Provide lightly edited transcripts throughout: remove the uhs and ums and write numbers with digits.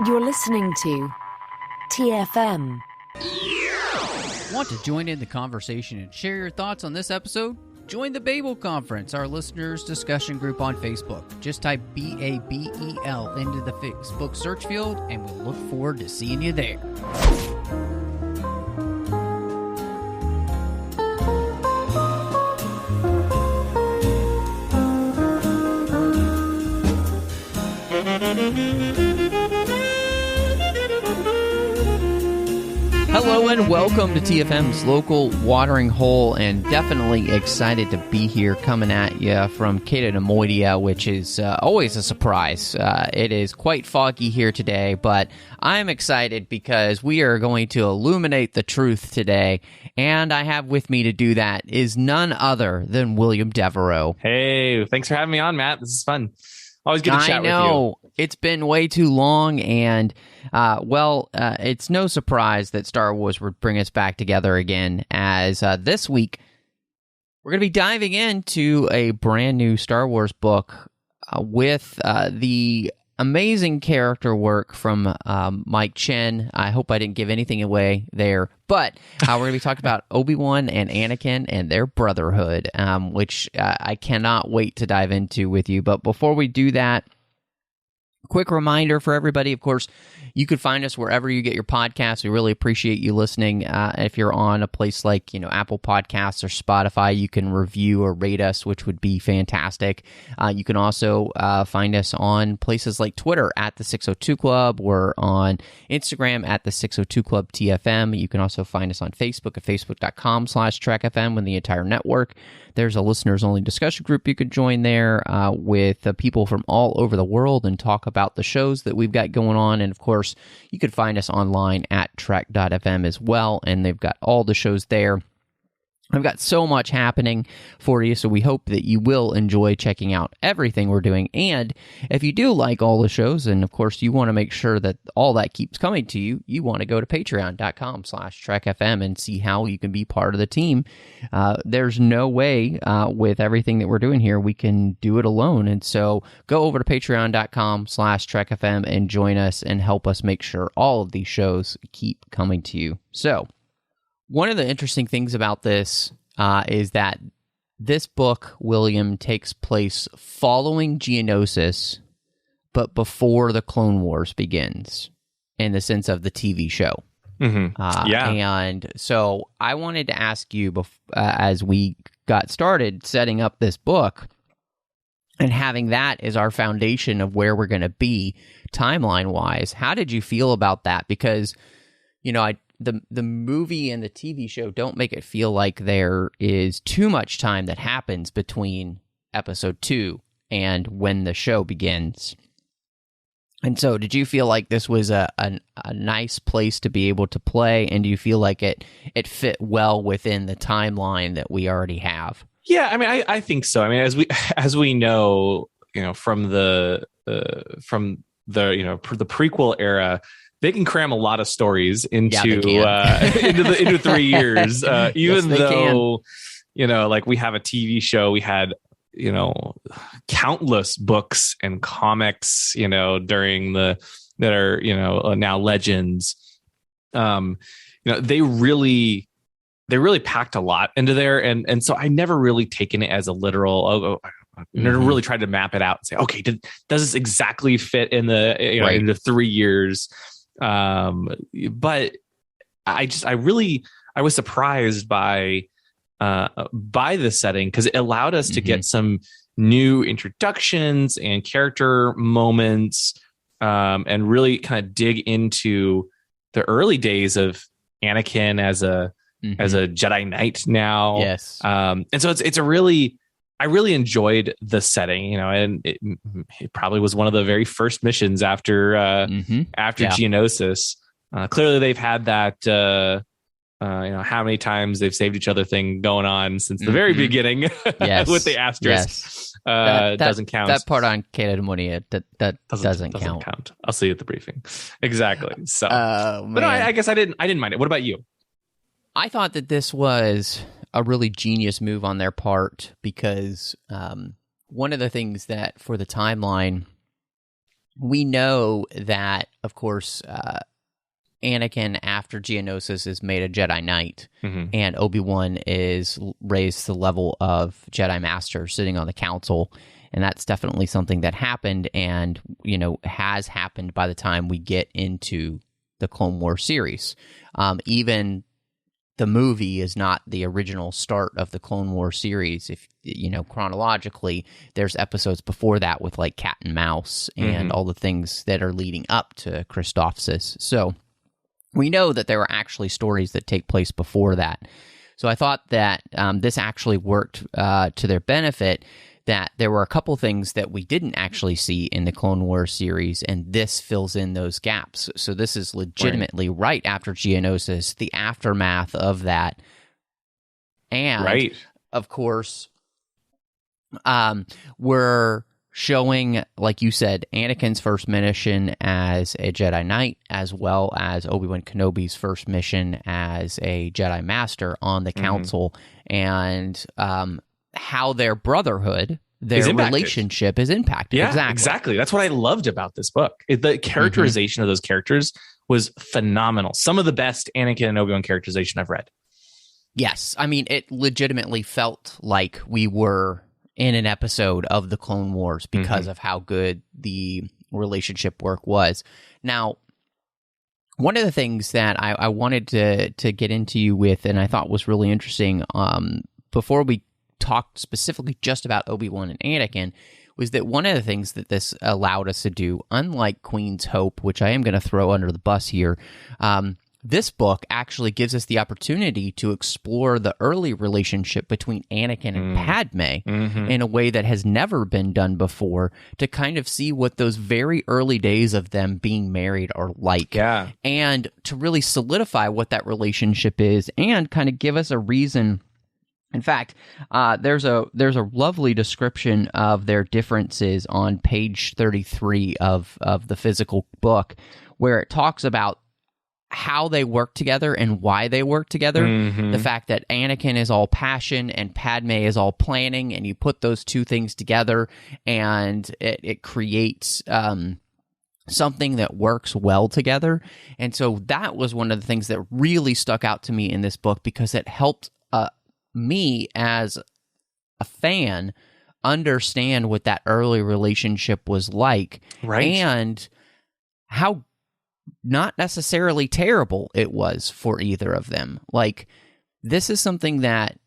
You're listening to TFM. Want to join in the conversation and share your thoughts on this episode? Join the Babel Conference, our listeners' discussion group on Facebook. Just type BABEL into the Facebook search field, and we'll look forward to seeing you there. Hello and welcome to TFM's local watering hole, and definitely excited to be here coming at you from Cato Neimoidia, which is always a surprise. It is quite foggy here today, but I'm excited because we are going to illuminate the truth today, and I have with me to do that is none other than William Devereux. Hey, thanks for having me on, Matt. This is fun. Always good to chat with you. I know. It's been way too long, and, it's no surprise that Star Wars would bring us back together again, as this week we're going to be diving into a brand new Star Wars book with the amazing character work from Mike Chen. I hope I didn't give anything away there, but we're going to be talking about Obi-Wan and Anakin and their Brotherhood, which I cannot wait to dive into with you. But before we do that, quick reminder for everybody, of course, you can find us wherever you get your podcasts. We really appreciate you listening. If you're on a place like, Apple Podcasts or Spotify, you can review or rate us, which would be fantastic. You can also find us on places like Twitter at the 602 Club. We're on Instagram at the 602 Club TFM. You can also find us on Facebook at facebook.com/TrekFM and the entire network. There's a listeners-only discussion group you could join there with people from all over the world and talk about the shows that we've got going on. And, of course, you could find us online at Trek.fm as well, and they've got all the shows there. I've got so much happening for you, so we hope that you will enjoy checking out everything we're doing. And if you do like all the shows, and of course you want to make sure that all that keeps coming to you, you want to go to patreon.com/TrekFM and see how you can be part of the team. There's no way with everything that we're doing here we can do it alone. And so go over to patreon.com/TrekFM and join us and help us make sure all of these shows keep coming to you. So one of the interesting things about this is that this book, William, takes place following Geonosis, but before the Clone Wars begins, in the sense of the TV show. Mm-hmm. And so I wanted to ask you, as we got started setting up this book, and having that as our foundation of where we're going to be timeline-wise, how did you feel about that? Because, the movie and the TV show don't make it feel like there is too much time that happens between episode 2 and when the show begins. And so did you feel like this was a nice place to be able to play, and do you feel like it fit well within the timeline that we already have? Yeah, I mean, I think so. I mean, as we know, from the prequel era, they can cram a lot of stories into into 3 years. Even though like we have a TV show, we had countless books and comics during that are now legends. They really packed a lot into there, and so I never really taken it as a literal. Never really tried to map it out and say, okay, does this exactly fit in the into 3 years? But I was surprised by the setting, because it allowed us to get some new introductions and character moments, and really kind of dig into the early days of Anakin as a Jedi Knight now. Yes. And so I really enjoyed the setting, and it probably was one of the very first missions after Geonosis. Clearly they've had that, how many times they've saved each other thing going on since the very beginning with the asterisk. That doesn't count. That part on Cato Neimoidia, that doesn't count. I'll see you at the briefing. Exactly. So, but no, I guess I didn't mind it. What about you? I thought that this was a really genius move on their part, because one of the things that for the timeline we know that, of course, Anakin, after Geonosis, is made a Jedi Knight, and Obi-Wan is raised to the level of Jedi Master, sitting on the council, and that's definitely something that happened, and has happened by the time we get into the Clone Wars series. Even the movie is not the original start of the Clone Wars series. If chronologically, there's episodes before that with like Cat and Mouse and all the things that are leading up to Christophsis. So we know that there are actually stories that take place before that. So I thought that this actually worked to their benefit, that there were a couple things that we didn't actually see in the Clone Wars series, and this fills in those gaps. So this is legitimately right after Geonosis, the aftermath of that. And, of course, we're showing, like you said, Anakin's first mission as a Jedi Knight, as well as Obi-Wan Kenobi's first mission as a Jedi Master on the Council, and how their brotherhood, their relationship is impacted. Yeah, exactly. That's what I loved about this book. The characterization of those characters was phenomenal. Some of the best Anakin and Obi-Wan characterization I've read. Yes. I mean, it legitimately felt like we were in an episode of the Clone Wars because of how good the relationship work was. Now, one of the things that I wanted to get into you with, and I thought was really interesting, before we talked specifically just about Obi-Wan and Anakin, was that one of the things that this allowed us to do, unlike Queen's Hope, which I am going to throw under the bus here, this book actually gives us the opportunity to explore the early relationship between Anakin and Padme in a way that has never been done before, to kind of see what those very early days of them being married are like. Yeah. And to really solidify what that relationship is and kind of give us a reason. In fact, there's a lovely description of their differences on page 33 of the physical book, where it talks about how they work together and why they work together. The fact that Anakin is all passion and Padme is all planning, and you put those two things together and it creates something that works well together. And so that was one of the things that really stuck out to me in this book, because it helped me as a fan understand what that early relationship was like, and how not necessarily terrible it was for either of them. Like, this is something that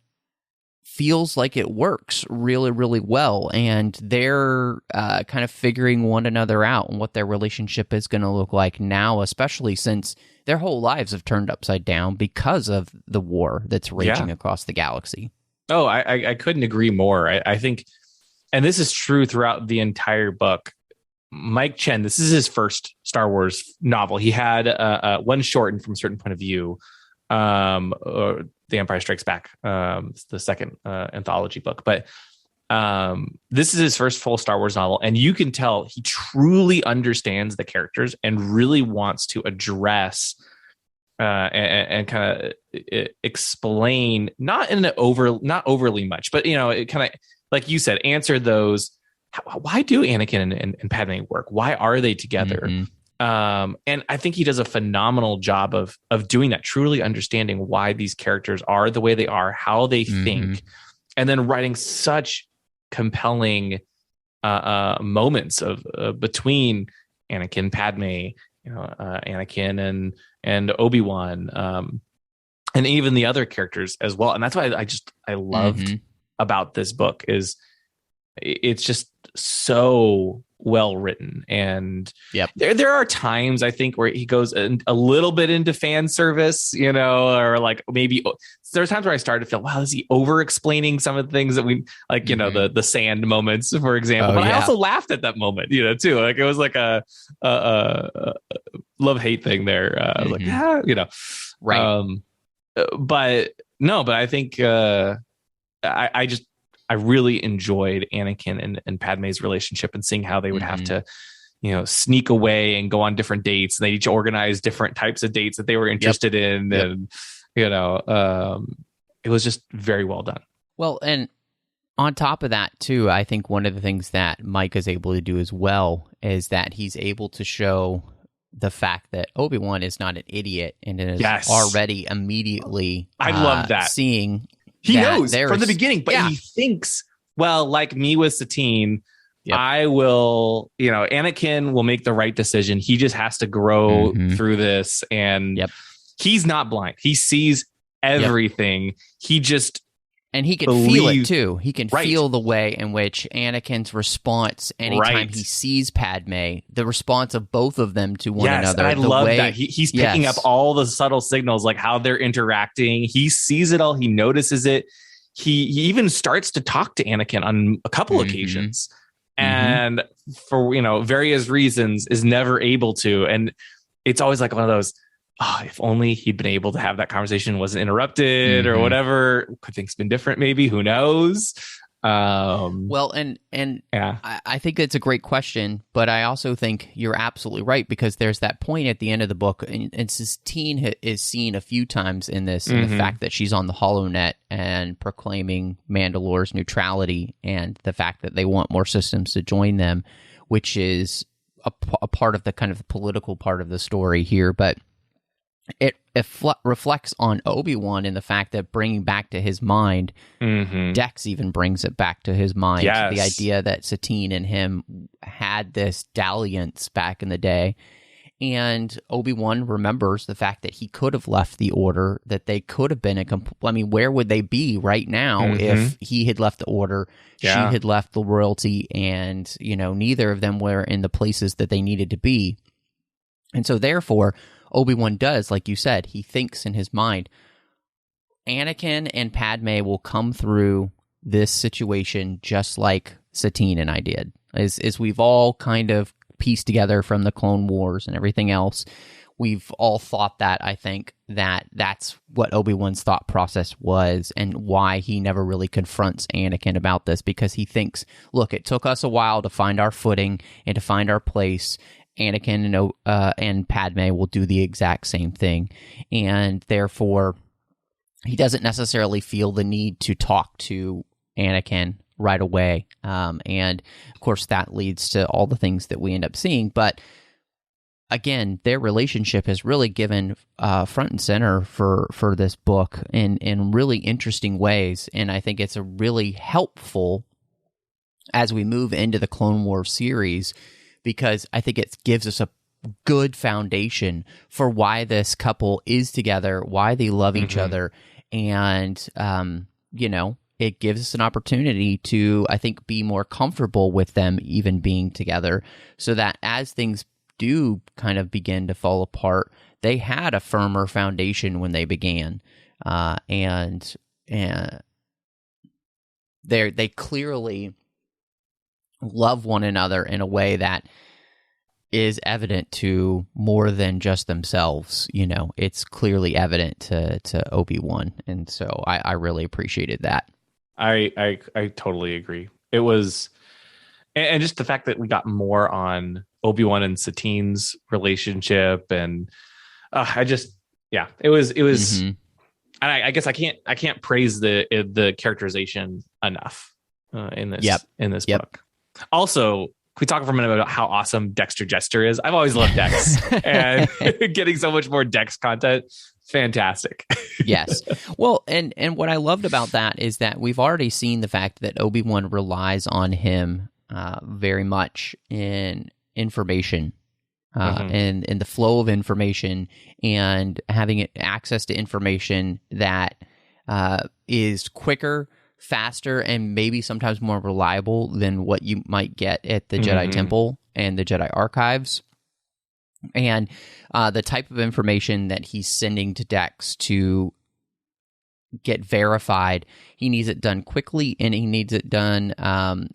feels like it works really, really well, and they're kind of figuring one another out and what their relationship is going to look like now, especially since their whole lives have turned upside down because of the war that's raging across the galaxy. Oh, I couldn't agree more. I think, and this is true throughout the entire book, Mike Chen, this is his first Star Wars novel. He had one shortened from a certain point of view, The Empire Strikes Back, the second anthology book. But this is his first full Star Wars novel, and you can tell he truly understands the characters and really wants to address and kind of explain, not overly much, but it kind of, like you said, answer those. Why do Anakin and Padme work? Why are they together? And I think he does a phenomenal job of doing that, truly understanding why these characters are the way they are, how they think, and then writing such compelling moments of between Anakin, Padme, Anakin and Obi-Wan, and even the other characters as well. And that's why I loved about this book is it's just so well written. And there are times I think where he goes a little bit into fan service, or like maybe there's times where I started to feel, wow, is he over explaining some of the things that we like, the sand moments, for example. But I also laughed at that moment, too. Like it was like a love-hate thing there. Like, right. But I think I really enjoyed Anakin and Padme's relationship, and seeing how they would have to, sneak away and go on different dates. And they each organize different types of dates that they were interested in. And, it was just very well done. Well, and on top of that, too, I think one of the things that Mike is able to do as well is that he's able to show the fact that Obi-Wan is not an idiot and is already immediately I love that. Seeing he knows from the beginning, but he thinks, well, like me with Satine, I will, Anakin will make the right decision. He just has to grow through this. And he's not blind. He sees everything. He just... And he can feel it, too. He can feel the way in which Anakin's response anytime he sees Padme, the response of both of them to one another. I love that. He's picking up all the subtle signals, like how they're interacting. He sees it all. He notices it. He even starts to talk to Anakin on a couple occasions. And for, various reasons is never able to. And it's always like one of those, if only he'd been able to have that conversation, wasn't interrupted or whatever. Could things been different? Maybe, who knows? Well, and I think it's a great question, but I also think you're absolutely right, because there's that point at the end of the book, and Satine is seen a few times in this, in the fact that she's on the HoloNet and proclaiming Mandalore's neutrality, and the fact that they want more systems to join them, which is a part of the kind of political part of the story here, but it reflects on Obi-Wan in the fact that bringing back to his mind, Dex even brings it back to his mind, the idea that Satine and him had this dalliance back in the day, and Obi-Wan remembers the fact that he could have left the Order, that they could have been where would they be right now if he had left the Order, she had left the royalty, and, neither of them were in the places that they needed to be. And so therefore, Obi-Wan does, like you said, he thinks in his mind, Anakin and Padme will come through this situation just like Satine and I did. As we've all kind of pieced together from the Clone Wars and everything else, we've all thought that, I think, that's what Obi-Wan's thought process was, and why he never really confronts Anakin about this, because he thinks, look, it took us a while to find our footing and to find our place. Anakin and Padme will do the exact same thing, and therefore he doesn't necessarily feel the need to talk to Anakin right away, and of course that leads to all the things that we end up seeing. But again, their relationship has really given front and center for this book in really interesting ways, and I think it's a really helpful as we move into the Clone Wars series, because I think it gives us a good foundation for why this couple is together, why they love each other, and, it gives us an opportunity to, I think, be more comfortable with them even being together, so that as things do kind of begin to fall apart, they had a firmer foundation when they began, and they clearly love one another in a way that is evident to more than just themselves. It's clearly evident to Obi-Wan, and so I really appreciated that. I totally agree. It was, and just the fact that we got more on Obi-Wan and Satine's relationship, and it was. And I guess I can't praise the characterization enough in this book. Also, can we talk for a minute about how awesome Dexter Jester is? I've always loved Dex, and getting so much more Dex content, fantastic. Yes. Well, and what I loved about that is that we've already seen the fact that Obi-Wan relies on him very much in information, and in the flow of information, and having access to information that is quicker, faster, and maybe sometimes more reliable than what you might get at the Jedi Temple and the Jedi Archives. And the type of information that he's sending to Dex to get verified, he needs it done quickly, and he needs it done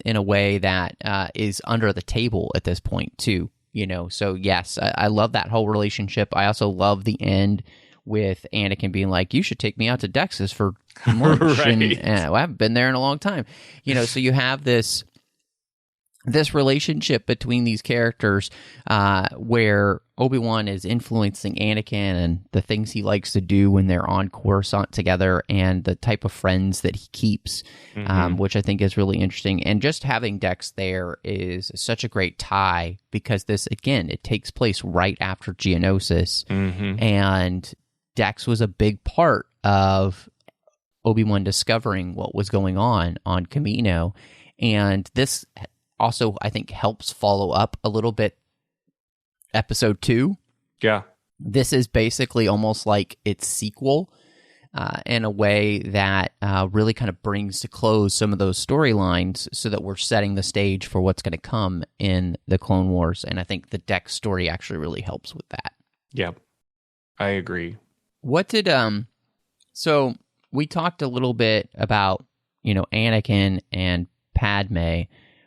in a way that is under the table at this point too. So yes, I love that whole relationship. I also love the end with Anakin being like, you should take me out to Dex's for lunch. Right. And I haven't been there in a long time. So you have this this relationship between these characters, where Obi-Wan is influencing Anakin and the things he likes to do when they're on Coruscant together, and the type of friends that he keeps, which I think is really interesting. And just having Dex there is such a great tie, because this, again, it takes place right after Geonosis, and Dex was a big part of Obi-Wan discovering what was going on Kamino, and this also, I think, helps follow up a little bit Episode 2. Yeah. This is basically almost like its sequel, in a way that really kind of brings to close some of those storylines, so that we're setting the stage for what's going to come in the Clone Wars. And I think the Dex story actually really helps with that. Yeah, I agree. What did... So we talked a little bit about, Anakin and Padme,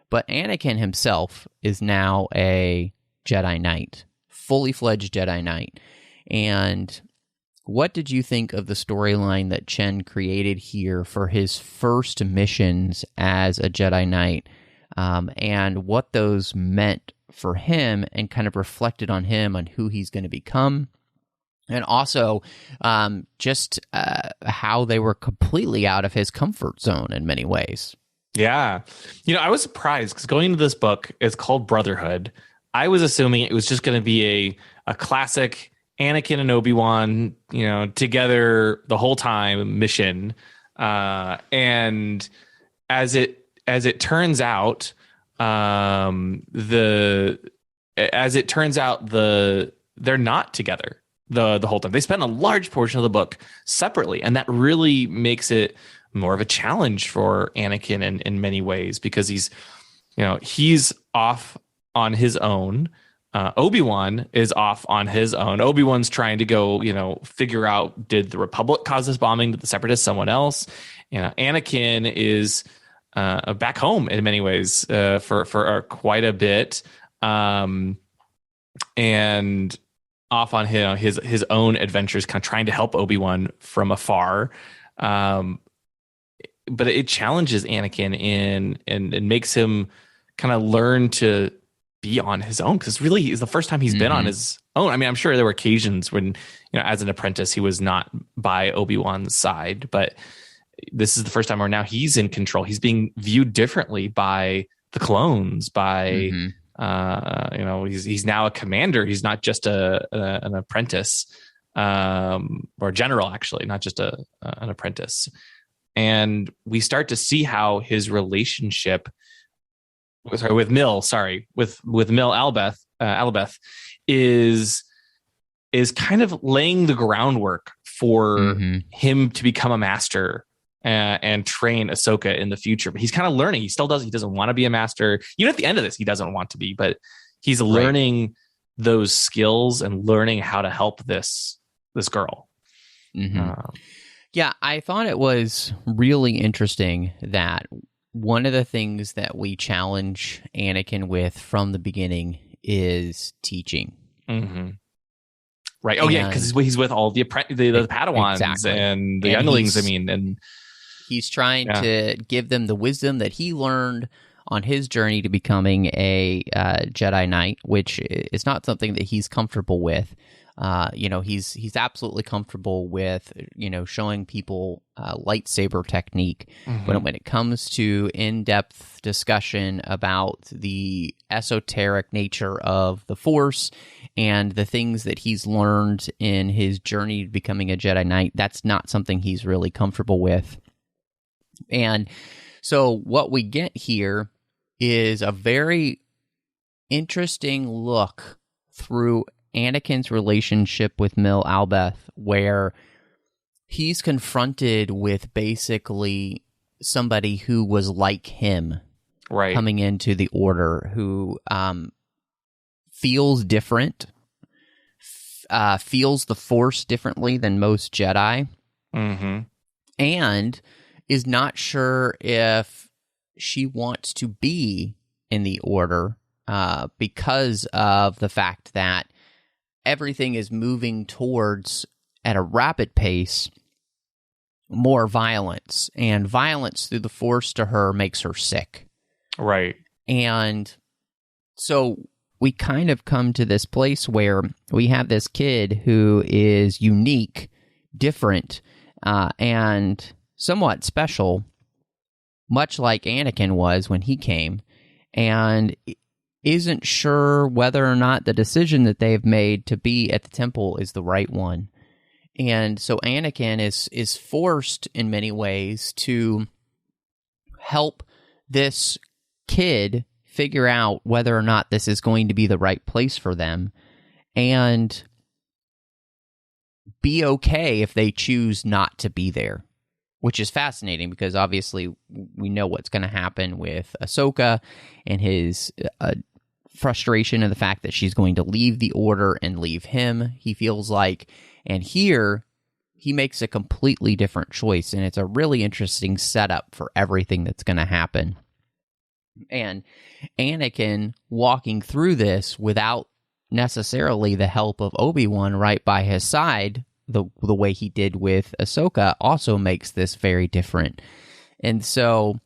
but Anakin himself is now a Jedi Knight, fully fledged Jedi Knight. And what did you think of the storyline that Chen created here for his first missions as a Jedi Knight, and what those meant for him, and kind of reflected on him, on who he's going to become? And also, just how they were completely out of his comfort zone in many ways. Yeah. I was surprised, because going into this book, it's called Brotherhood. I was assuming it was just going to be a classic Anakin and Obi-Wan, together the whole time mission. And as it turns out, they're not together the whole time. They spend a large portion of the book separately, and that really makes it more of a challenge for Anakin in many ways, because he's off on his own. Obi-Wan is off on his own. Obi-Wan's trying to go, figure out, did the Republic cause this bombing? Did the Separatists someone else? Anakin is back home in many ways for quite a bit, and off on his own adventures, kind of trying to help Obi-Wan from afar. But it challenges Anakin and makes him kind of learn to be on his own, because really is the first time he's been on his own. I mean, I'm sure there were occasions when, as an apprentice, he was not by Obi-Wan's side, but this is the first time where now he's in control. He's being viewed differently by the clones, by, he's now a commander. He's not just an apprentice, or general, actually, not just an apprentice. And we start to see how his relationship with Mil Albeth is kind of laying the groundwork for him to become a master and train Ahsoka in the future. But he's kind of learning. He doesn't want to be a master. Even at the end of this, he doesn't want to be, but he's learning those skills and learning how to help this girl. Yeah, I thought it was really interesting that one of the things that we challenge Anakin with from the beginning is teaching. Right. Oh, yeah, because he's with all the Padawans and the younglings, and he's trying to give them the wisdom that he learned on his journey to becoming a Jedi Knight, which is not something that he's comfortable with. He's absolutely comfortable with, showing people lightsaber technique. But when it comes to in-depth discussion about the esoteric nature of the Force and the things that he's learned in his journey to becoming a Jedi Knight, that's not something he's really comfortable with. And so what we get here is a very interesting look through Anakin's relationship with Mil Albeth, where he's confronted with basically somebody who was like him, coming into the Order, who feels different, feels the Force differently than most Jedi, and is not sure if she wants to be in the Order because of the fact that everything is moving towards, at a rapid pace, more violence. And violence through the Force to her makes her sick. Right. And so we kind of come to this place where we have this kid who is unique, different, and somewhat special, much like Anakin was when he came, and isn't sure whether or not the decision that they've made to be at the temple is the right one. And so Anakin is forced in many ways to help this kid figure out whether or not this is going to be the right place for them, and be okay if they choose not to be there, which is fascinating because obviously we know what's going to happen with Ahsoka and his frustration of the fact that she's going to leave the Order and leave him, he feels like. And here, he makes a completely different choice, and it's a really interesting setup for everything that's going to happen. And Anakin walking through this without necessarily the help of Obi-Wan right by his side, the way he did with Ahsoka, also makes this very different. And so,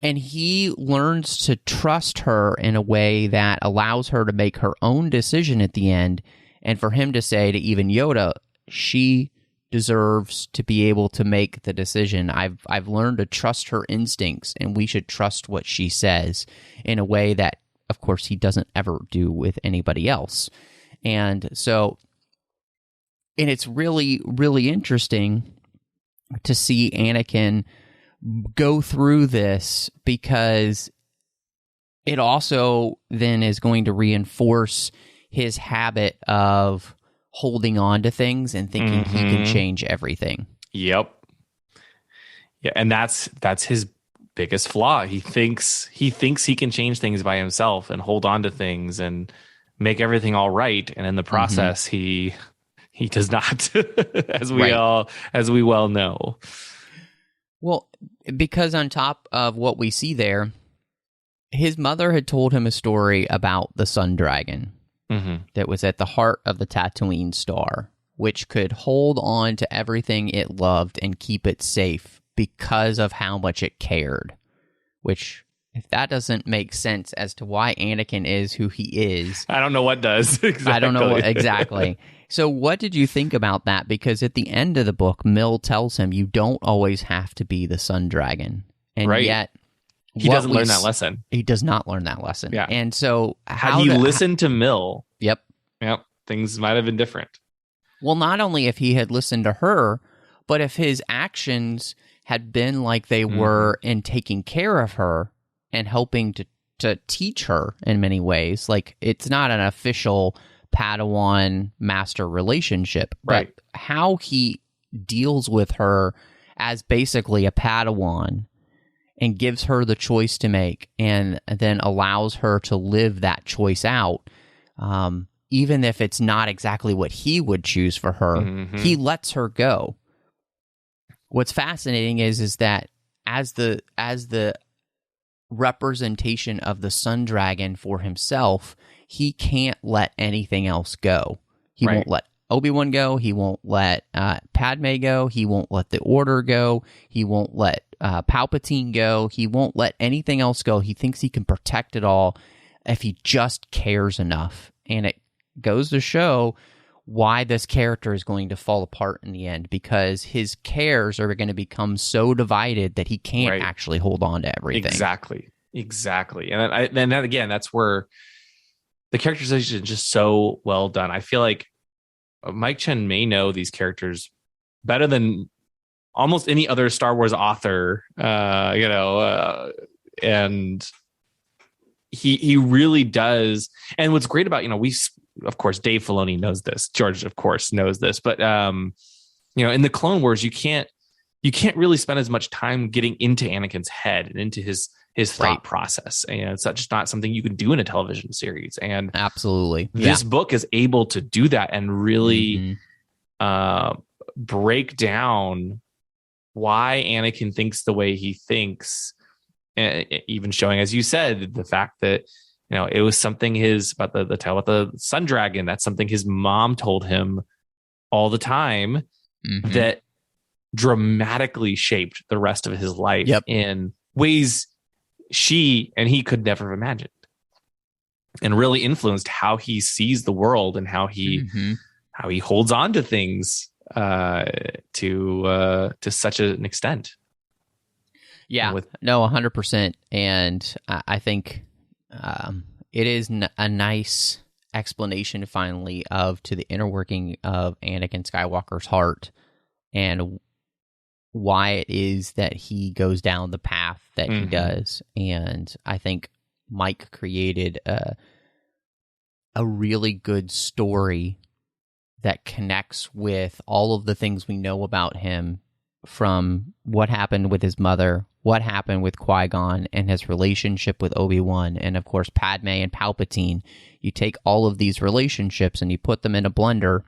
and he learns to trust her in a way that allows her to make her own decision at the end, and for him to say to even Yoda, she deserves to be able to make the decision. I've learned to trust her instincts, and we should trust what she says in a way that, of course, he doesn't ever do with anybody else. And so, and it's really, really interesting to see Anakin go through this, because it also then is going to reinforce his habit of holding on to things and thinking he can change everything. Yep. Yeah, and that's his biggest flaw. He thinks he can change things by himself and hold on to things and make everything all right, and in the process he does not, as we well know. Well, because on top of what we see there, his mother had told him a story about the Sun Dragon that was at the heart of the Tatooine star, which could hold on to everything it loved and keep it safe because of how much it cared. Which, if that doesn't make sense as to why Anakin is who he is, I don't know what does. Exactly. I don't know what exactly. So what did you think about that? Because at the end of the book, Mill tells him you don't always have to be the Sun Dragon. And yet he doesn't learn that lesson. He does not learn that lesson. Yeah. And so had he listened to Mill, Yep, things might have been different. Well, not only if he had listened to her, but if his actions had been like they were in taking care of her and helping to teach her in many ways. Like, it's not an official Padawan master relationship, but how he deals with her as basically a Padawan and gives her the choice to make, and then allows her to live that choice out, even if it's not exactly what he would choose for her. He lets her go. What's fascinating is that as the representation of the Sun Dragon for himself, he can't let anything else go. He won't let Obi-Wan go. He won't let Padme go. He won't let the Order go. He won't let Palpatine go. He won't let anything else go. He thinks he can protect it all if he just cares enough. And it goes to show why this character is going to fall apart in the end, because his cares are going to become so divided that he can't actually hold on to everything. Exactly. And then again, that's where the characterization is just so well done. I feel like Mike Chen may know these characters better than almost any other Star Wars author, and he really does. And what's great about, of course, Dave Filoni knows this. George, of course, knows this. But, in the Clone Wars, you can't really spend as much time getting into Anakin's head and into his thought process. And it's just not something you can do in a television series. And absolutely, this book is able to do that and really break down why Anakin thinks the way he thinks, and even showing, as you said, the fact that it was something about the tale about the Sun Dragon. That's something his mom told him all the time that dramatically shaped the rest of his life in ways she and he could never have imagined, and really influenced how he sees the world and how he holds on to things to such an extent. Yeah, 100%. And I think it is a nice explanation finally to the inner working of Anakin Skywalker's heart and why it is that he goes down the path that he does. And I think Mike created a really good story that connects with all of the things we know about him, from what happened with his mother, what happened with Qui-Gon, and his relationship with Obi-Wan, and of course Padme and Palpatine. You take all of these relationships and you put them in a blender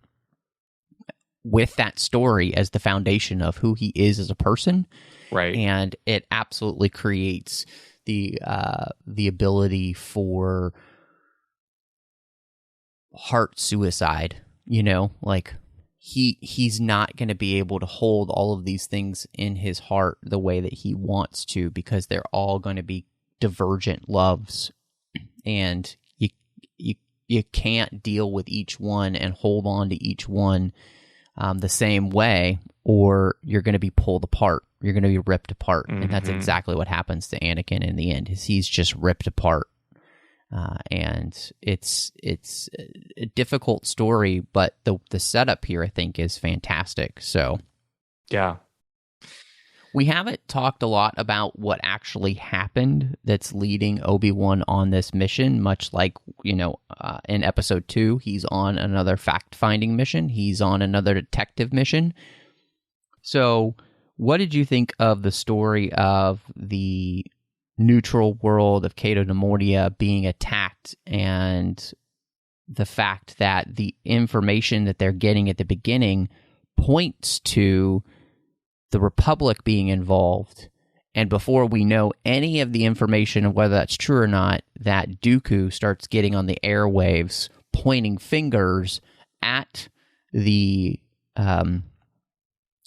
with that story as the foundation of who he is as a person, right? And it absolutely creates the ability for heart suicide. You know, like he's not going to be able to hold all of these things in his heart the way that he wants to, because they're all going to be divergent loves, and you can't deal with each one and hold on to each one the same way, or you're going to be pulled apart. You're going to be ripped apart, and that's exactly what happens to Anakin in the end. Is he's just ripped apart. And it's a difficult story, but the setup here, I think, is fantastic. So, yeah, we haven't talked a lot about what actually happened that's leading Obi-Wan on this mission. Much like, in Episode 2, he's on another fact-finding mission. He's on another detective mission. So, what did you think of the story of the neutral world of Cato Neimoidia being attacked, and the fact that the information that they're getting at the beginning points to the Republic being involved, and before we know any of the information of whether that's true or not, that Dooku starts getting on the airwaves pointing fingers at the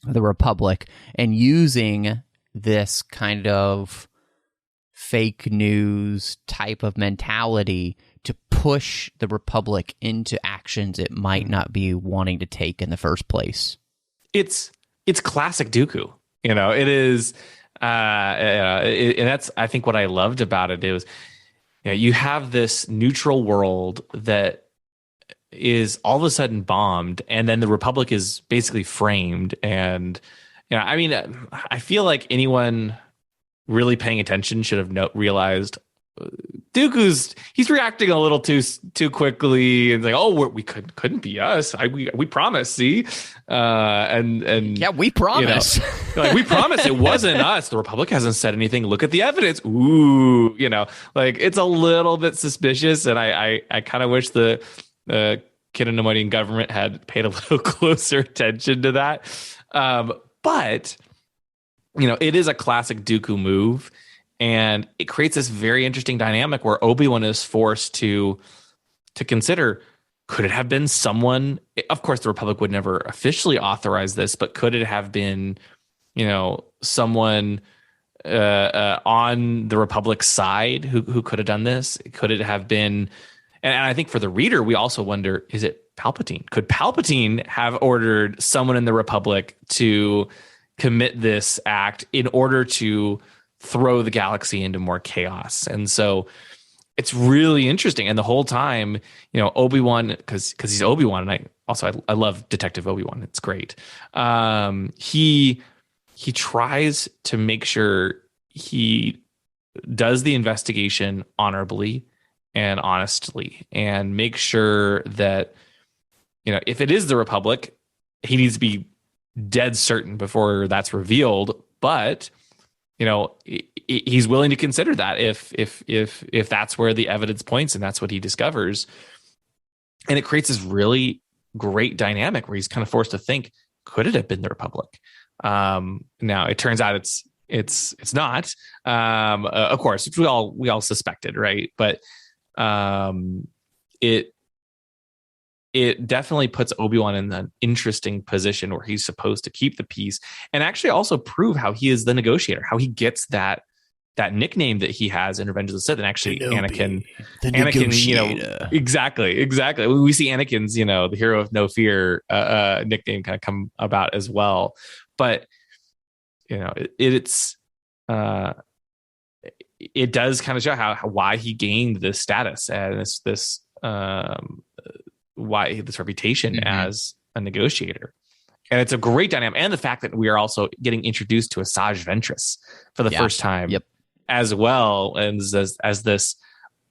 Republic and using this kind of fake news type of mentality to push the Republic into actions it might not be wanting to take in the first place. It's classic Dooku. It is, and that's, I think, what I loved about it. It was, you have this neutral world that is all of a sudden bombed, and then the Republic is basically framed. And I feel like anyone really paying attention should have realized he's reacting a little too quickly, and like, oh, we couldn't be us. We promise. See, and yeah, we promise. Like, we promise it wasn't us. The Republic hasn't said anything. Look at the evidence. Ooh, like, it's a little bit suspicious, and I kind of wish the Cato Neimoidian government had paid a little closer attention to that. But it is a classic Dooku move, and it creates this very interesting dynamic where Obi-Wan is forced to consider, could it have been someone? Of course, the Republic would never officially authorize this, but could it have been, someone on the Republic's side who could have done this? Could it have been? And I think for the reader, we also wonder, is it Palpatine? Could Palpatine have ordered someone in the Republic to commit this act in order to throw the galaxy into more chaos? And so it's really interesting. And the whole time, Obi-Wan, because he's Obi-Wan, and I love Detective Obi-Wan. It's great. He tries to make sure he does the investigation honorably and honestly, and make sure that, if it is the Republic, he needs to be dead certain before that's revealed. But he's willing to consider that if that's where the evidence points and that's what he discovers. And it creates this really great dynamic where he's kind of forced to think, could it have been the Republic? Now it turns out it's not, of course, which we all suspected, right? But it definitely puts Obi-Wan in an interesting position where he's supposed to keep the peace and actually also prove how he is the negotiator, how he gets that that nickname that he has in Revenge of the Sith, and actually Kenobi, Anakin, you know, exactly. We see Anakin's, you know, the hero of no fear nickname kind of come about as well. But you know, it does kind of show why he gained this status and this why this reputation as a negotiator. And it's a great dynamic, and the fact that we are also getting introduced to Asajj Ventress for the first time, as well as this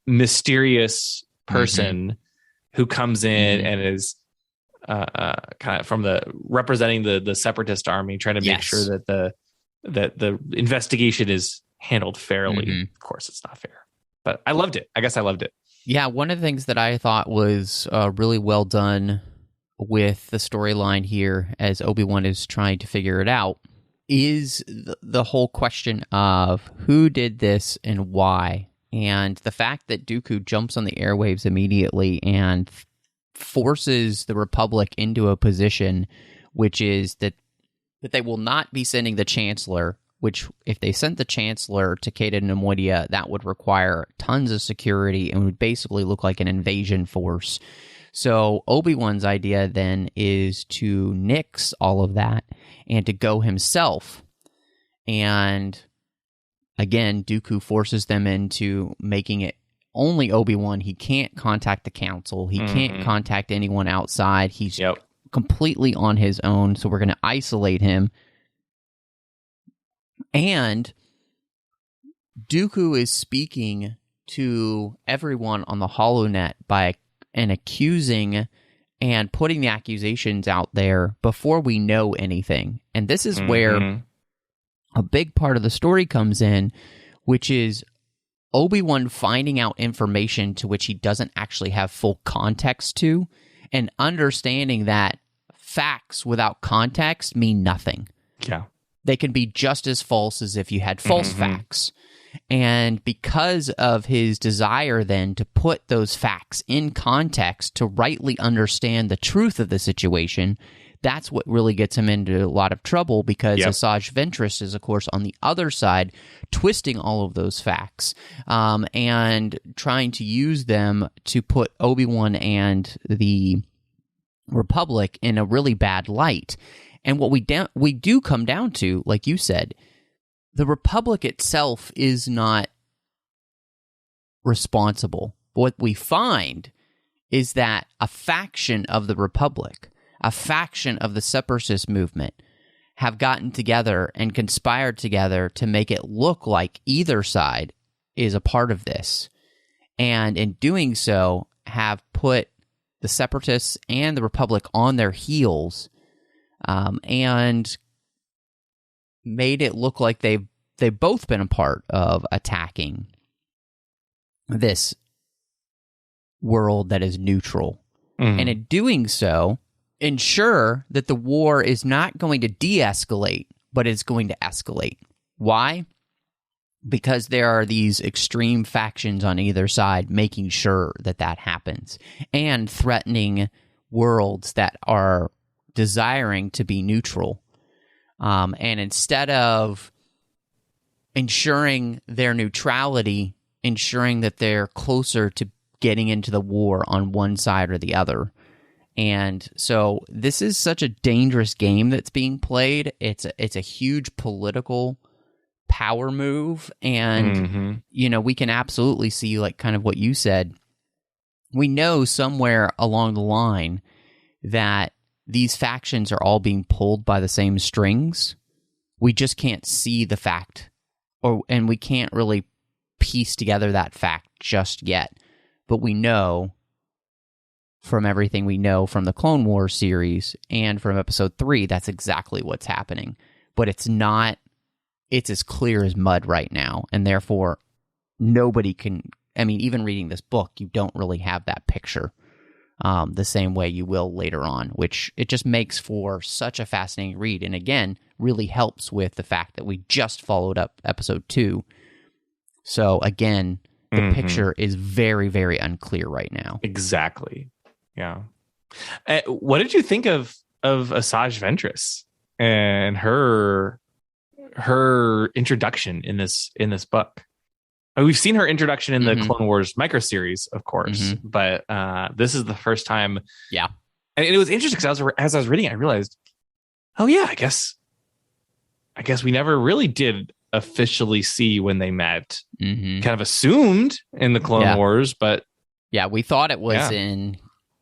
mysterious person who comes in and is kind of from representing the separatist army, trying to make sure that the investigation is handled fairly. Of course, it's not fair, but I loved it. I guess I loved it. Yeah, one of the things that I thought was really well done with the storyline here, as Obi-Wan is trying to figure it out, is the whole question of who did this and why. And the fact that Dooku jumps on the airwaves immediately and forces the Republic into a position which is that they will not be sending the Chancellor, which if they sent the Chancellor to Cato Neimoidia, that would require tons of security and would basically look like an invasion force. So Obi-Wan's idea then is to nix all of that and to go himself. And again, Dooku forces them into making it only Obi-Wan. He can't contact the council. He can't contact anyone outside. He's completely on his own. So we're going to isolate him. And Dooku is speaking to everyone on the HoloNet and accusing and putting the accusations out there before we know anything. And this is where a big part of the story comes in, which is Obi-Wan finding out information to which he doesn't actually have full context to, and understanding that facts without context mean nothing. Yeah. They can be just as false as if you had false facts. And because of his desire then to put those facts in context to rightly understand the truth of the situation, that's what really gets him into a lot of trouble, because Asajj Ventress is, of course, on the other side, twisting all of those facts and trying to use them to put Obi-Wan and the Republic in a really bad light. And what we do come down to, like you said, the Republic itself is not responsible. What we find is that a faction of the Republic, a faction of the Separatist movement, have gotten together and conspired together to make it look like either side is a part of this. And in doing so, have put the Separatists and the Republic on their heels, and made it look like they've both been a part of attacking this world that is neutral. And in doing so, ensure that the war is not going to de-escalate, but it's going to escalate. Why? Because there are these extreme factions on either side making sure that happens, and threatening worlds that are desiring to be neutral. And instead of ensuring their neutrality, ensuring that they're closer to getting into the war on one side or the other. And so this is such a dangerous game that's being played. It's a huge political power move. And, you know, we can absolutely see, like kind of what you said. We know somewhere along the line that these factions are all being pulled by the same strings. We just can't see the fact, and we can't really piece together that fact just yet. But we know from everything we know from the Clone Wars series and from Episode 3, that's exactly what's happening. But it's as clear as mud right now, and therefore nobody can, I mean, even reading this book, you don't really have that picture the same way you will later on, which it just makes for such a fascinating read. And again, really helps with the fact that we just followed up Episode 2. So again, the picture is very, very unclear right now. Exactly. Yeah. What did you think of Asajj Ventress and her her introduction in this book. We've seen her introduction in the Clone Wars micro series, of course, but this is the first time. Yeah, and it was interesting because as I was reading, I realized, oh yeah, I guess we never really did officially see when they met. Kind of assumed in the Clone Wars, but yeah, we thought it was in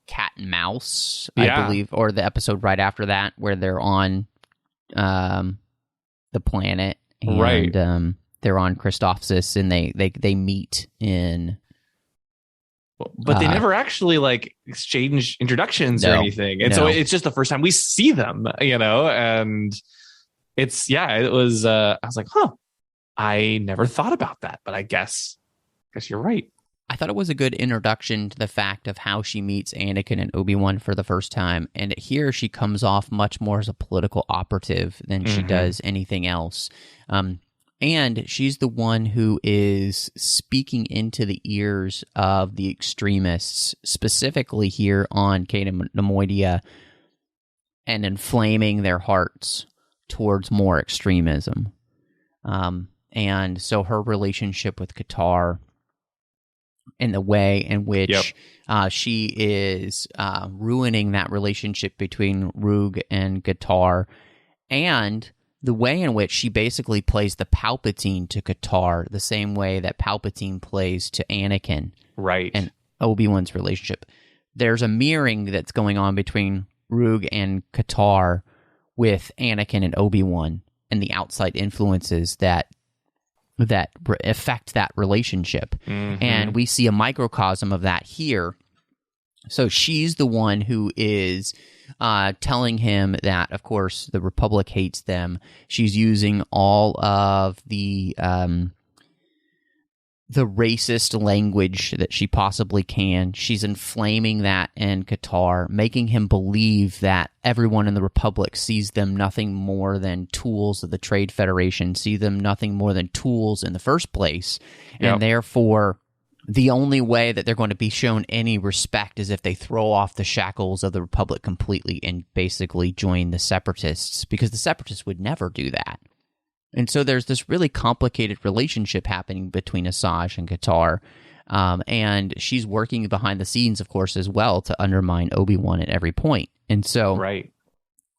Cat and Mouse, I believe, or the episode right after that where they're on the planet, and right. They're on Christophsis, and they meet in. But they never actually like exchange introductions or anything, and so it's just the first time we see them, and it was. I was like, huh, I never thought about that, but I guess you're right. I thought it was a good introduction to the fact of how she meets Anakin and Obi-Wan for the first time, and here she comes off much more as a political operative than she does anything else. And she's the one who is speaking into the ears of the extremists, specifically here on Cato Neimoidia, and inflaming their hearts towards more extremism. And so her relationship with Qatar and the way in which she is ruining that relationship between Ruug and Qatar, and the way in which she basically plays the Palpatine to Qatar the same way that Palpatine plays to Anakin. Right. And Obi-Wan's relationship. There's a mirroring that's going on between Ruug and Qatar with Anakin and Obi-Wan and the outside influences that affect that relationship. And we see a microcosm of that here. So she's the one who is telling him that, of course, the Republic hates them. She's using all of the racist language that she possibly can. She's inflaming that in Qatar, making him believe that everyone in the Republic sees them nothing more than tools of the Trade Federation, see them nothing more than tools in the first place, and therefore the only way that they're going to be shown any respect is if they throw off the shackles of the Republic completely and basically join the Separatists, because the Separatists would never do that. And so there's this really complicated relationship happening between Asajj and Qatar, and she's working behind the scenes, of course, as well to undermine Obi-Wan at every point. And so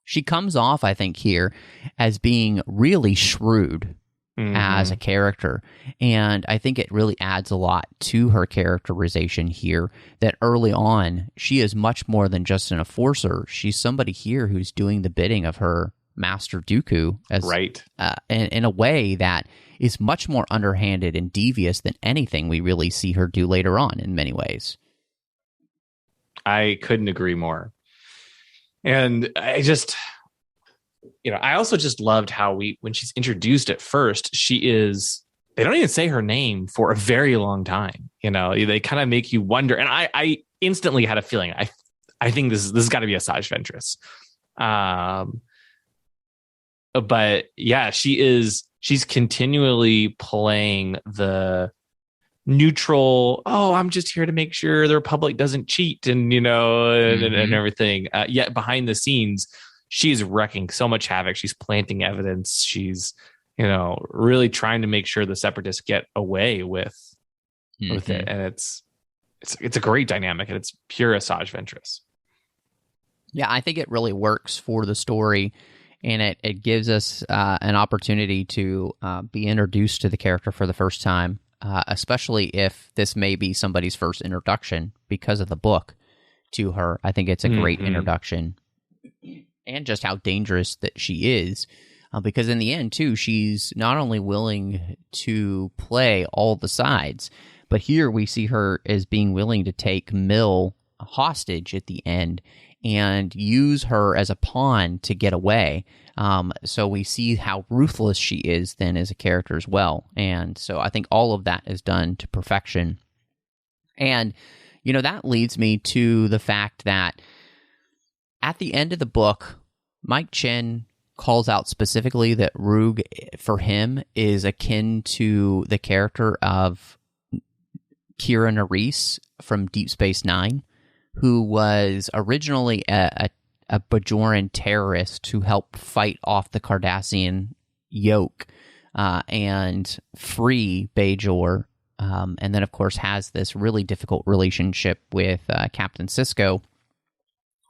she comes off, I think, here as being really shrewd as a character. And I think it really adds a lot to her characterization here, that early on, she is much more than just an enforcer. She's somebody here who's doing the bidding of her Master Dooku, as in a way that is much more underhanded and devious than anything we really see her do later on in many ways. I couldn't agree more. And I just... I also just loved how when she's introduced at first, they don't even say her name for a very long time. They kind of make you wonder. And I instantly had a feeling, I think this has got to be Asajj Ventress. But yeah, she's continually playing the neutral, I'm just here to make sure the Republic doesn't cheat and, and everything. Yet behind the scenes, she's wrecking so much havoc. She's planting evidence. She's, really trying to make sure the Separatists get away with it. And it's a great dynamic, and it's pure Asajj Ventress. Yeah, I think it really works for the story, and it gives us an opportunity to be introduced to the character for the first time, especially if this may be somebody's first introduction because of the book to her. I think it's a great introduction. And just how dangerous that she is, because in the end, too, she's not only willing to play all the sides, but here we see her as being willing to take Mill hostage at the end and use her as a pawn to get away. So we see how ruthless she is then as a character as well. And so I think all of that is done to perfection. And, that leads me to the fact that at the end of the book, Mike Chen calls out specifically that Ruug, for him, is akin to the character of Kira Nerys from Deep Space Nine, who was originally a Bajoran terrorist who helped fight off the Cardassian yoke and free Bajor, and then, of course, has this really difficult relationship with Captain Sisko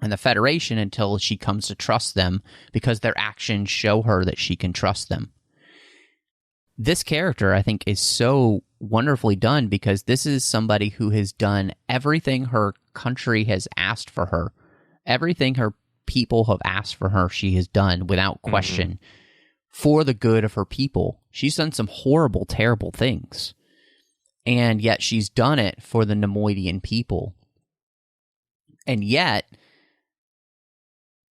and the Federation until she comes to trust them because their actions show her that she can trust them. This character, I think, is so wonderfully done because this is somebody who has done everything her country has asked for her. Everything her people have asked for her, she has done without question for the good of her people. She's done some horrible, terrible things. And yet she's done it for the Neimoidian people. And yet,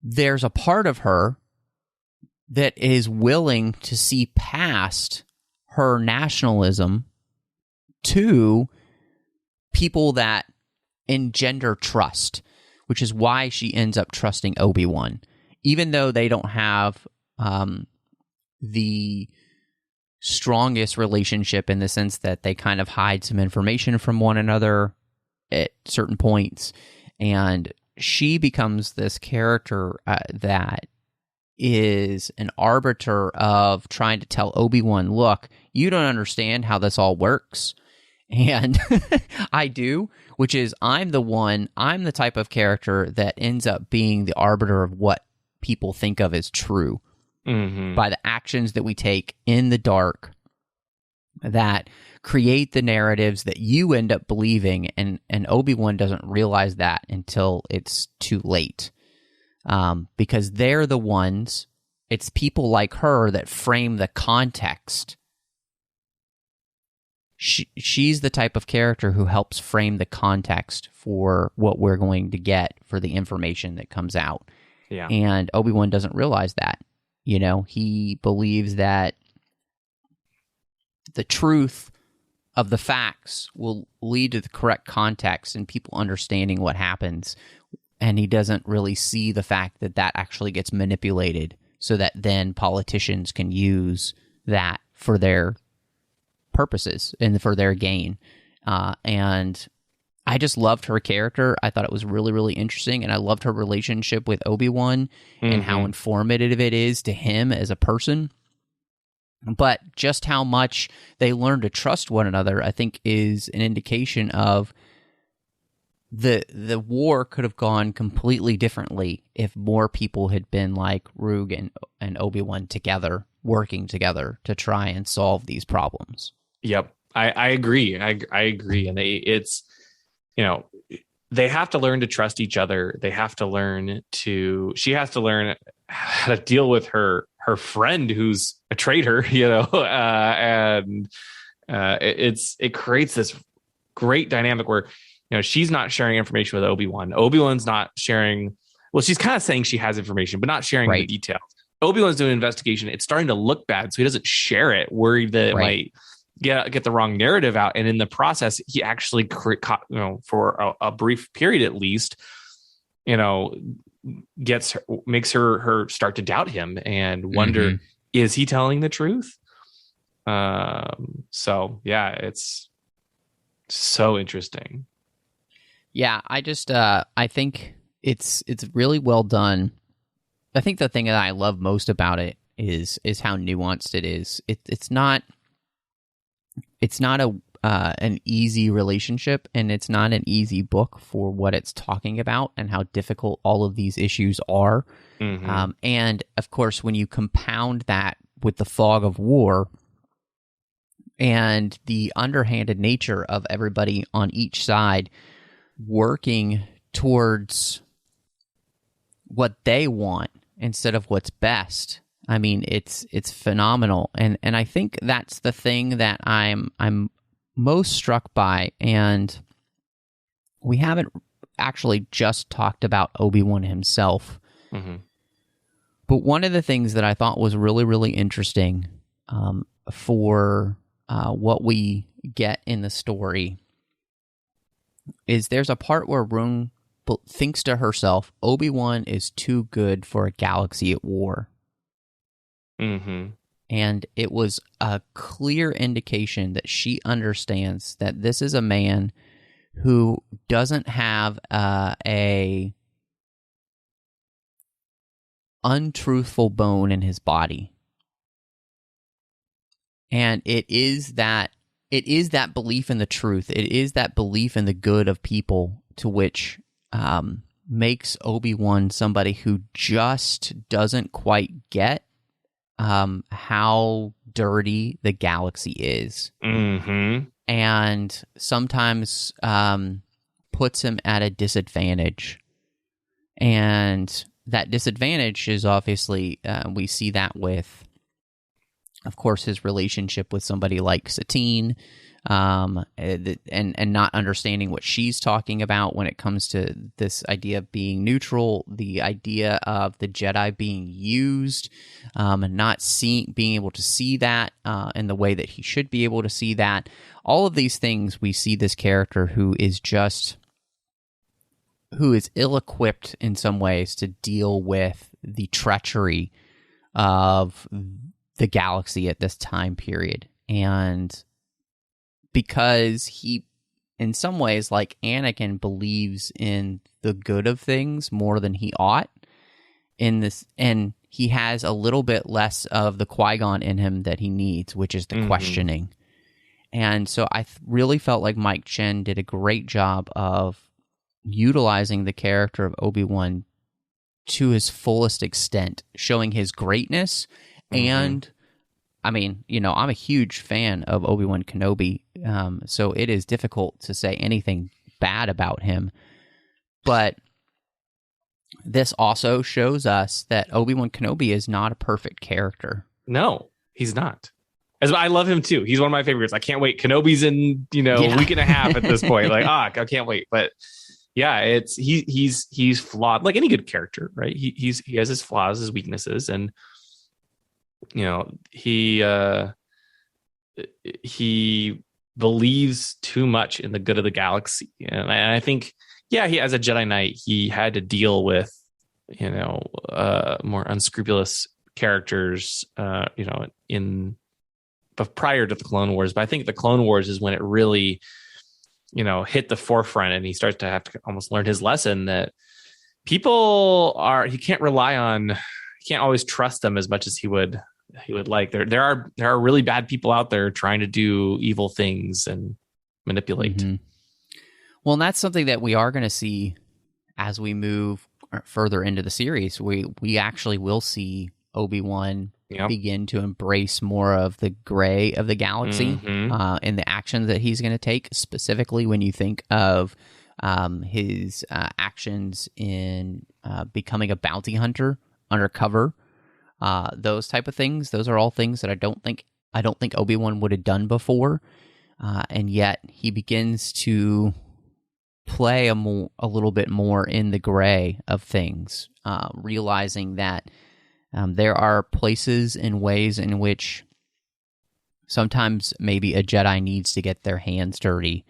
there's a part of her that is willing to see past her nationalism to people that engender trust, which is why she ends up trusting Obi-Wan. Even though they don't have the strongest relationship in the sense that they kind of hide some information from one another at certain points, and she becomes this character that is an arbiter of trying to tell Obi-Wan, look, you don't understand how this all works. And I do, which is I'm the type of character that ends up being the arbiter of what people think of as true by the actions that we take in the dark that create the narratives that you end up believing, and Obi-Wan doesn't realize that until it's too late. Because they're the ones, it's people like her that frame the context. She's the type of character who helps frame the context for what we're going to get for the information that comes out. Yeah. And Obi-Wan doesn't realize that. You know, he believes that the truth of the facts will lead to the correct context and people understanding what happens. And he doesn't really see the fact that that actually gets manipulated so that then politicians can use that for their purposes and for their gain. And I just loved her character. I thought it was really, really interesting. And I loved her relationship with Obi-Wan and how informative it is to him as a person. But just how much they learn to trust one another, I think, is an indication of the war could have gone completely differently if more people had been like Ruug and Obi-Wan together, working together to try and solve these problems. Yep. I agree. I agree. And it's, you know, they have to learn to trust each other. They have to learn she has to learn how to deal with her friend who's a traitor, you know, and it creates this great dynamic where, you know, she's not sharing information with Obi-Wan. Obi-Wan's not sharing. Well, she's kind of saying she has information, but not sharing the details. Obi-Wan's doing an investigation. It's starting to look bad, so he doesn't share it, worried that it might get the wrong narrative out. And in the process, he actually, you know, for a brief period at least, you know, makes her start to doubt him and wonder, is he telling the truth? So yeah, it's so interesting. Yeah, I just I think it's really well done. I think the thing that I love most about it is how nuanced it is. It's not an easy relationship, and it's not an easy book for what it's talking about and how difficult all of these issues are. And of course, when you compound that with the fog of war and the underhanded nature of everybody on each side working towards what they want instead of what's best, I mean, it's phenomenal. And I think that's the thing that I'm most struck by. And we haven't actually just talked about Obi-Wan himself. But one of the things that I thought was really, really interesting for what we get in the story is there's a part where Ruug thinks to herself, Obi-Wan is too good for a galaxy at war. And it was a clear indication that she understands that this is a man who doesn't have a untruthful bone in his body. And it is that belief in the truth. It is that belief in the good of people to which makes Obi-Wan somebody who just doesn't quite get how dirty the galaxy is. Mm-hmm. And sometimes puts him at a disadvantage. And that disadvantage is obviously, we see that with, of course, his relationship with somebody like Satine, and not understanding what she's talking about when it comes to this idea of being neutral, the idea of the Jedi being used, and not being able to see that in the way that he should be able to see that. All of these things, we see this character who is ill-equipped in some ways to deal with the treachery of the galaxy at this time period. And because he, in some ways, like Anakin, believes in the good of things more than he ought in this, and he has a little bit less of the Qui-Gon in him that he needs, which is the questioning. And so I really felt like Mike Chen did a great job of utilizing the character of Obi-Wan to his fullest extent, showing his greatness. And I mean, I'm a huge fan of Obi-Wan Kenobi, so it is difficult to say anything bad about him. But this also shows us that Obi-Wan Kenobi is not a perfect character. No, he's not. As I love him too. He's one of my favorites. I can't wait. Kenobi's in, a week and a half at this point. Like, I can't wait. But yeah, he's flawed, like any good character, right? He has his flaws, his weaknesses, and he believes too much in the good of the galaxy, and I think, he, as a Jedi Knight, he had to deal with more unscrupulous characters, but prior to the Clone Wars. But I think the Clone Wars is when it really hit the forefront, and he starts to have to almost learn his lesson that he can't rely on, he can't always trust them as much as he would like. There are really bad people out there trying to do evil things and manipulate. Well, and that's something that we are going to see as we move further into the series. We actually will see Obi-Wan begin to embrace more of the gray of the galaxy in the actions that he's going to take, specifically when you think of his actions in becoming a bounty hunter undercover, those type of things. Those are all things that I don't think Obi-Wan would have done before, and yet he begins to play a little bit more in the gray of things, realizing that there are places and ways in which sometimes maybe a Jedi needs to get their hands dirty.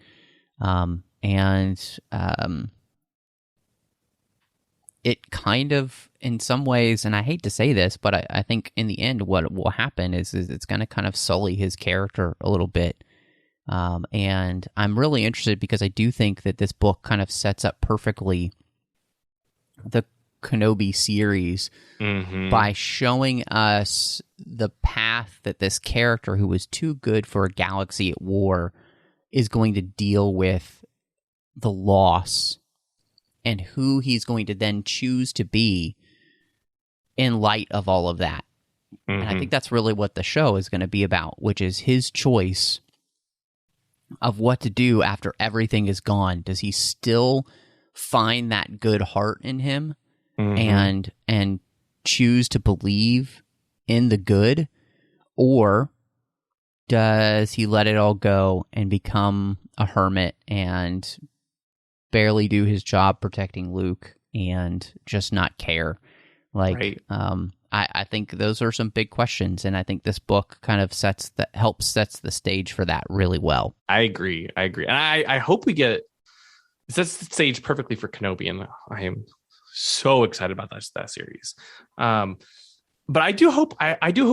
It kind of, in some ways, and I hate to say this, but I think in the end what will happen is it's going to kind of sully his character a little bit. And I'm really interested because I do think that this book kind of sets up perfectly the Kenobi series by showing us the path that this character who was too good for a galaxy at war is going to deal with the loss and who he's going to then choose to be in light of all of that. And I think that's really what the show is going to be about, which is his choice of what to do after everything is gone. Does he still find that good heart in him and choose to believe in the good, or does he let it all go and become a hermit and barely do his job protecting Luke and just not care? Like, right. I think those are some big questions, and I think this book kind of sets the stage for that really well. I agree. And I hope we get it sets the stage perfectly for Kenobi, and I am so excited about that series. But I do hope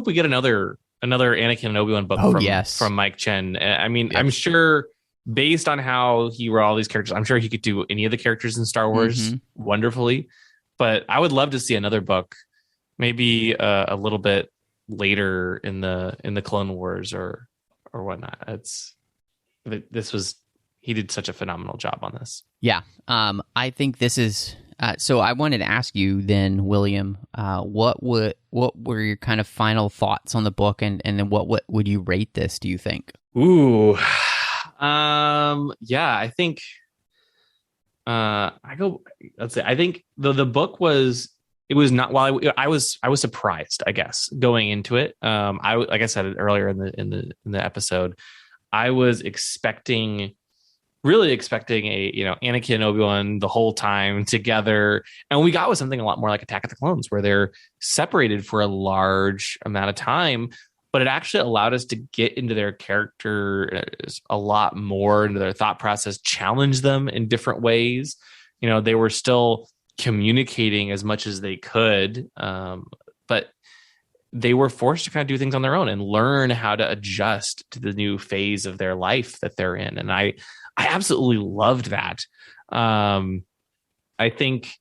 we get another Anakin and Obi-Wan book from Mike Chen. I mean, yes. I'm sure based on how he wrote all these characters, I'm sure he could do any of the characters in Star Wars wonderfully. But I would love to see another book, maybe a little bit later in the Clone Wars or whatnot. He did such a phenomenal job on this. Yeah. I think this is so I wanted to ask you then, William, what were your kind of final thoughts on the book, and then what would you rate this, do you think? Ooh. Yeah, I think I think the book was, it was not, while I was surprised, I guess, going into it. Like I said earlier in the episode, I was really expecting a, Anakin and Obi-Wan the whole time together, and we got with something a lot more like Attack of the Clones, where they're separated for a large amount of time, but it actually allowed us to get into their character a lot more, into their thought process, challenge them in different ways. They were still communicating as much as they could, but they were forced to kind of do things on their own and learn how to adjust to the new phase of their life that they're in. And I absolutely loved that. I think,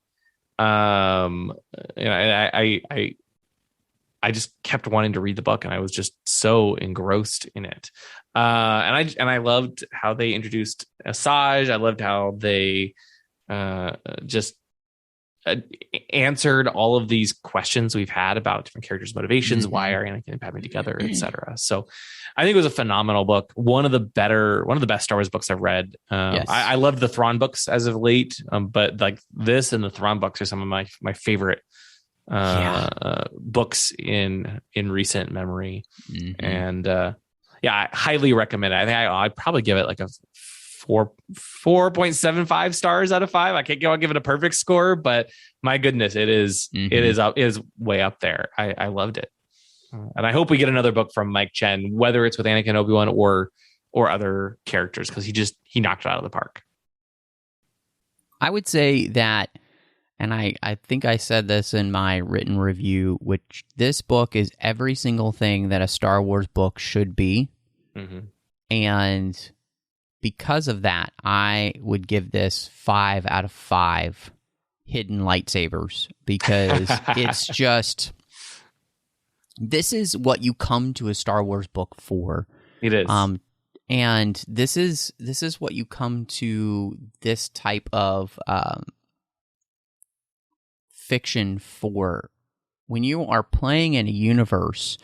I just kept wanting to read the book, and I was just so engrossed in it. And I loved how they introduced Asajj. I loved how they just answered all of these questions we've had about different characters' motivations, why are Anakin and Padme together, etc. So I think it was a phenomenal book. One of the best Star Wars books I've read. Yes. I loved the Thrawn books as of late, but like this and the Thrawn books are some of my favorite books in recent memory. And I highly recommend it. I think I'd probably give it like a 4.75 stars out of 5. I can't give it a perfect score, but my goodness, it is way up there. I loved it. And I hope we get another book from Mike Chen, whether it's with Anakin and Obi-Wan or other characters, because he knocked it out of the park. I would say that, and I think I said this in my written review, which this book is every single thing that a Star Wars book should be. And because of that, I would give this 5 out of 5 hidden lightsabers, because it's just, this is what you come to a Star Wars book for. It is. And this is what you come to this type of fiction for. When you are playing in a universe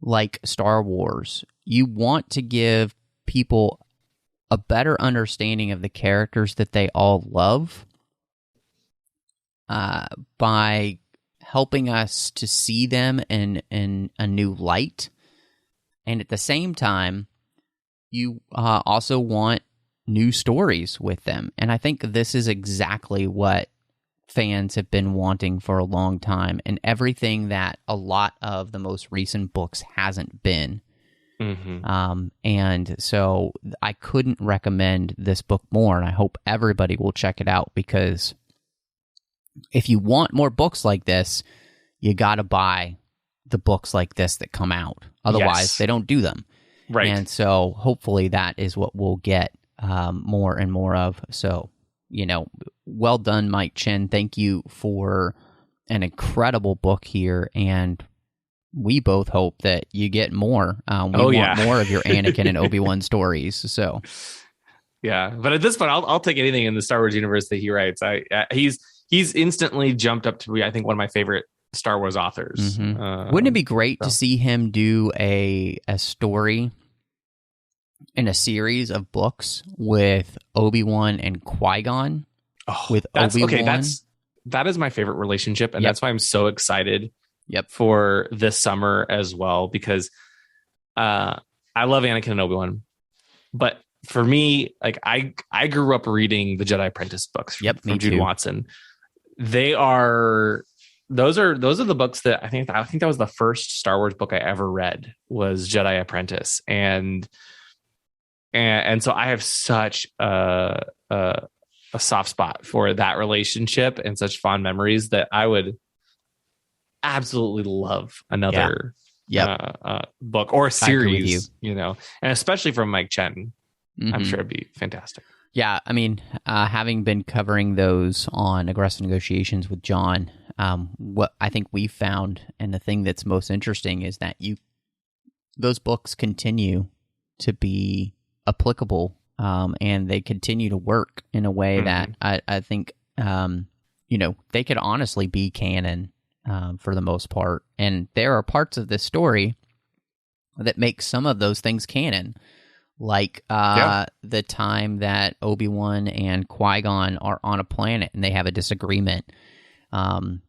like Star Wars, you want to give people a better understanding of the characters that they all love by helping us to see them in a new light. And at the same time, you also want new stories with them. And I think this is exactly what fans have been wanting for a long time, and everything that a lot of the most recent books hasn't been. And so I couldn't recommend this book more, and I hope everybody will check it out, because if you want more books like this, you got to buy the books like this that come out. Otherwise, they don't do them. Right. And so hopefully that is what we'll get more and more of. So, well done, Mike Chen. Thank you for an incredible book here, and we both hope that you get more. We want more of your Anakin and Obi-Wan stories. So, yeah, but at this point, I'll take anything in the Star Wars universe that he writes. He's instantly jumped up to be, I think, one of my favorite Star Wars authors. Wouldn't it be great to see him do a story in a series of books with Obi-Wan and Qui-Gon? With Obi-Wan. Okay, that is my favorite relationship, and that's why I'm so excited for this summer as well, because I love Anakin and Obi-Wan, but for me, like I grew up reading the Jedi Apprentice books from Jude Watson. Those are the books that I think that was the first Star Wars book I ever read, was Jedi Apprentice, and so I have such a soft spot for that relationship and such fond memories that I would absolutely love another book or series, and especially from Mike Chen. I'm sure it'd be fantastic. Yeah, I mean, having been covering those on Aggressive Negotiations with John, what I think we found, and the thing that's most interesting, is that those books continue to be applicable, and they continue to work in a way that I think, they could honestly be canon for the most part. And there are parts of this story that make some of those things canon. Like the time that Obi-Wan and Qui-Gon are on a planet and they have a disagreement. And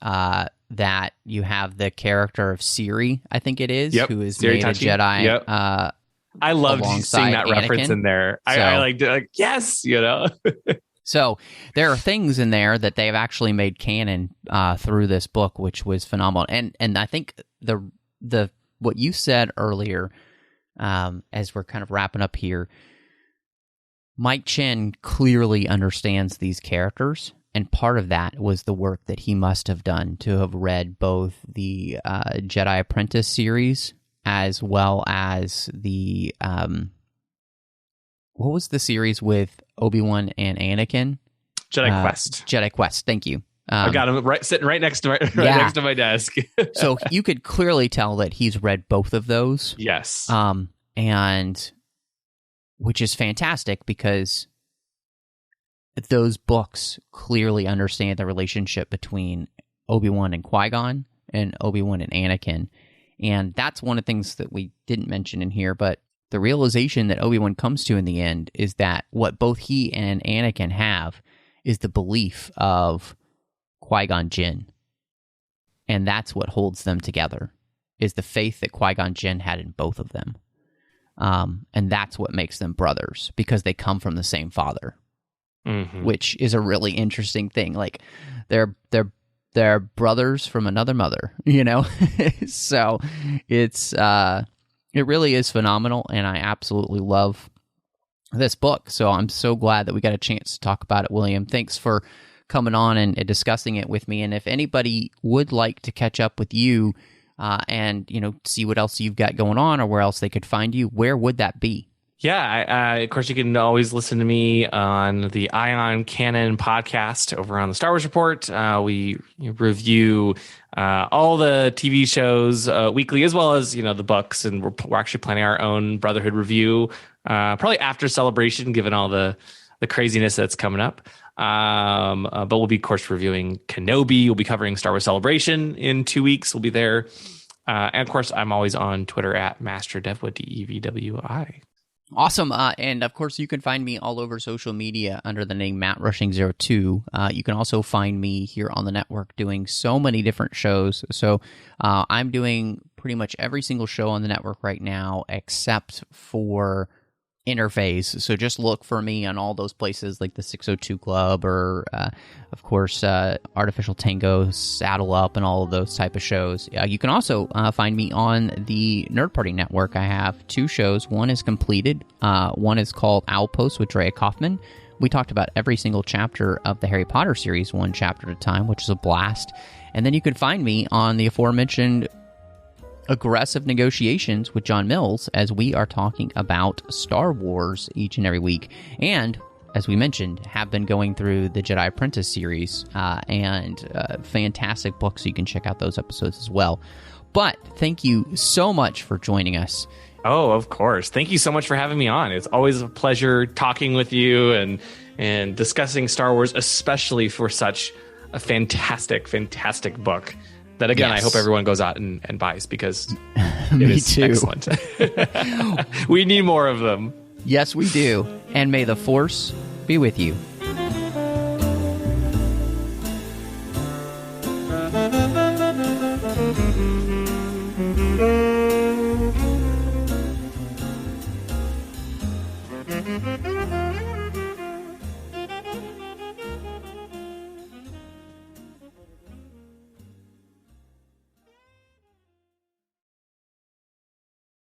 that you have the character of Siri, I think it is, who is Siri made Tachi. a Jedi. Yep. I loved seeing that Anakin. reference in there. So, I like, yes, So there are things in there that they've actually made canon through this book, which was phenomenal. And I think the what you said earlier, as we're kind of wrapping up here, Mike Chen clearly understands these characters, and part of that was the work that he must have done to have read both the Jedi Apprentice series as well as the what was the series with Obi-Wan and Anakin? Jedi Quest. Jedi Quest. Thank you. I got him sitting right next to next to my desk. So you could clearly tell that he's read both of those. Yes. And which is fantastic because those books clearly understand the relationship between Obi-Wan and Qui-Gon and Obi-Wan and Anakin. And that's one of the things that we didn't mention in here, but the realization that Obi-Wan comes to in the end is that what both he and Anakin have is the belief of Qui-Gon Jinn. And that's what holds them together, is the faith that Qui-Gon Jinn had in both of them. And that's what makes them brothers, because they come from the same father, which is a really interesting thing. Like, they're brothers from another mother, So it really is phenomenal, and I absolutely love this book. So I'm so glad that we got a chance to talk about it, William. Thanks for coming on and discussing it with me. And if anybody would like to catch up with you and see what else you've got going on or where else they could find you, where would that be? Yeah, of course, you can always listen to me on the Ion Canon podcast over on the Star Wars Report. We review all the TV shows weekly, as well as the books, and we're actually planning our own Brotherhood review probably after Celebration, given all the craziness that's coming up. But we'll be, of course, reviewing Kenobi. We'll be covering Star Wars Celebration in 2 weeks. We'll be there. And of course, I'm always on Twitter at MasterDevWi, DEVWI. Awesome. And of course, you can find me all over social media under the name MattRushing02. You can also find me here on the network doing so many different shows. So I'm doing pretty much every single show on the network right now, except for Interface. So just look for me on all those places like the 602 Club or, of course, Artificial Tango, Saddle Up, and all of those type of shows. You can also find me on the Nerd Party Network. I have 2 shows. One is completed. One is called Owlpost with Drea Kaufman. We talked about every single chapter of the Harry Potter series, one chapter at a time, which is a blast. And then you can find me on the aforementioned Aggressive Negotiations with John Mills, as we are talking about Star Wars each and every week. And, as we mentioned, have been going through the Jedi Apprentice series and fantastic books, so you can check out those episodes as well. But thank you so much for joining us. Oh, of course. Thank you so much for having me on. It's always a pleasure talking with you and discussing Star Wars, especially for such a fantastic, fantastic book. That, again, yes. I hope everyone goes out and buys, because it is excellent. We need more of them. Yes, we do. And may the Force be with you.